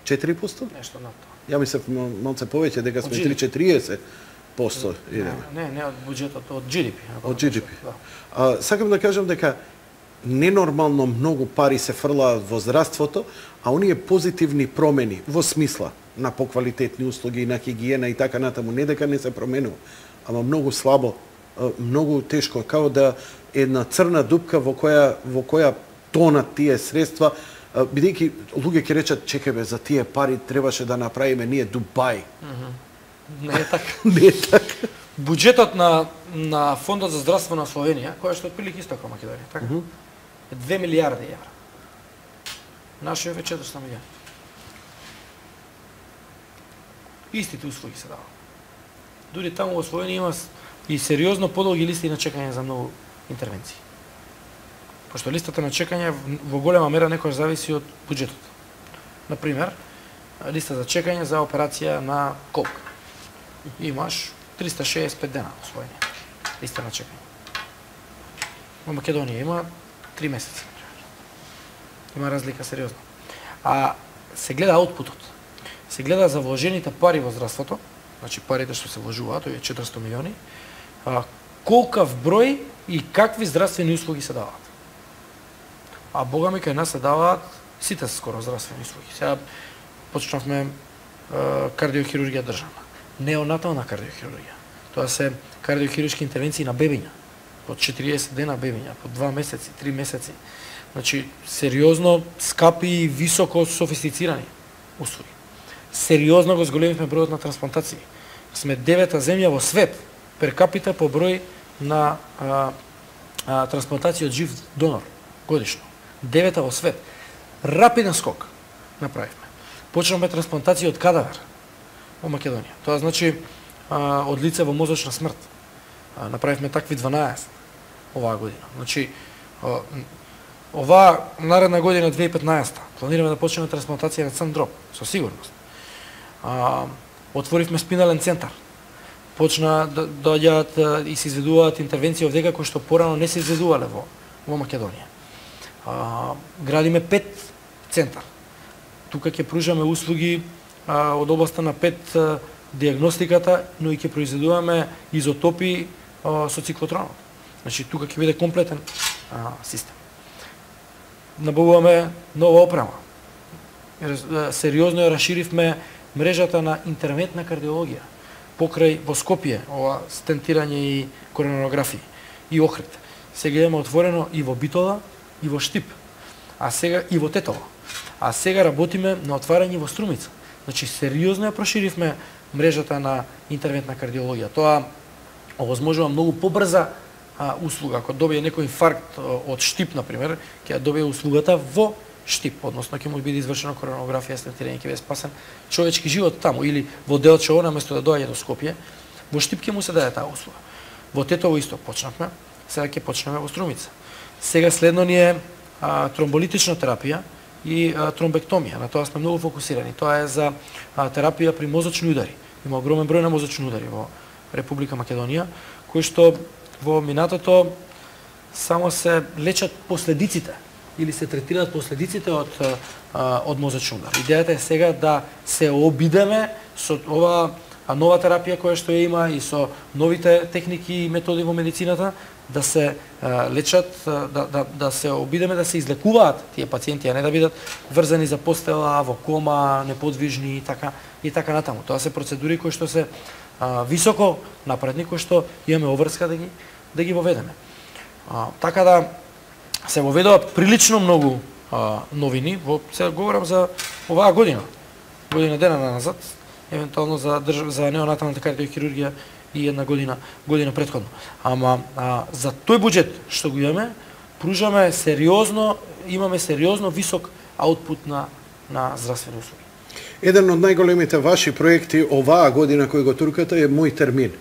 4%? Нешто на тоа. Ја мислев малце повеќе, дека сме GDP. 30% идеме. Не од буџетот, од GDP. Од GDP. Да. Сакам да кажам дека ненормално многу пари се фрлаат во здравството, а оние позитивни промени во смисла на поквалитетни услуги, на хигиена и така натаму, не дека не се променува, ама многу слабо, многу тешко, као да една црна дупка во која тонат тие средства, бидејќи луѓе ќе речат, чекај бе, за тие пари требаше да направиме ние Дубај. Не е така. Не е така. Буџетот на Фондот за здравство на Словенија, кој што отприлike исто како Македонија, така? Е 2 милиарди евра. Нашиот е 400 милиони. Истите услуги се даваат. Дури таму во Словенија има и сериозно подолги листи на чекање за многу интервенции. Пошто листата на чекање во голема мера некојаш зависи од буџетот. Например, листа за чекање за операција на колк. Имаш 365 дена во Словенија. Листа на чекање. Во Македонија има 3 месеци. Има разлика сериозно. А се гледа аутпутот. Се гледа за вложените пари во здравството, значи парите што се вложуваат, тој е 400 милиони, колкав број и какви здравствени услуги се даваат. А бога ми кај нас се даваат сите скоро здравствени услуги. Сега почнавме кардиохирургија државна. Неонатална кардиохирургија. Тоа се кардиохируршки интервенции на бебиња. По 40 дена бебиња, по 2 месеци, 3 месеци. Значи, сериозно скапи и високо софистицирани услуги. Сериозно го зголемивме бројот на трансплантации. Сме 9-та земја во свет пер капита по број на трансплантации од жив донор годишно. 9-та во свет. Рапиден скок направивме. Почнавме трансплантации од кадавер во Македонија. Тоа значи од лице во мозочна смрт. Направивме такви 12 оваа година. Значи, оваа наредна година 2015 планираме да почнеме трансплантација на црн дроб, со сигурност. Отворивме спинален центар. Почна да доаѓаат и се изведуваат интервенции овдека кои што порано не се изведувале во Македонија. Градиме 5 центар. Тука ќе пружаме услуги од областа на 5 диагностиката, но и ќе произведуваме изотопи со циклотронот. Значи тука ќе биде комплетен систем. Набавуваме нова опрема. Сериозно ја расширивме мрежата на интервентна кардиологија покрај во Скопје, ова стентирање и коронарографија и Охрид. Сега имаме отворено и во Битола, и во Штип, а сега и во Тетово. А сега работиме на отварање во Струмица. Значи сериозно ја проширивме мрежата на интервентна кардиологија. Тоа овозможува многу побрза услуга. Ако добие некој инфаркт од Штип, например, ќе ја добие услугата во Штип, односно ќе му биде извршена коронарографија, стентирање, ќе биде спасен човечки живот таму, или во Делчево, наместо да доаѓа до Скопје, во Штип ќе му се даде таа услуга. Во Тетово исто почнавме, сега ќе почнеме во Струмица. Сега следно ни е тромболитична терапија и тромбектомија. На тоа сме многу фокусирани. Тоа е за терапија при мозочни удари. Има огромен број на мозочни удари во Република Македонија, кои што во минатото само се лечат последиците или се третираат последиците од мозочен удар. Идејата е сега да се обидеме со оваа нова терапија која што ја има и со новите техники и методи во медицината да се лечат, да се обидеме да се излекуваат тие пациенти, а не да бидат врзани за постела, во кома, неподвижни и така натаму. Тоа се процедури кои што се високо напредни, кои што имаме обврска да ги воведеме. Така да се воведува прилично многу новини, сега говорам за оваа година дена назад, евентуално за неонаталната кардиохирургија и една година претходно. Ама за тој буџет што го имаме, имаме сериозно висок аутпут на здравствени услуги. Еден од најголемите ваши проекти оваа година кој го туркате е Мој термин.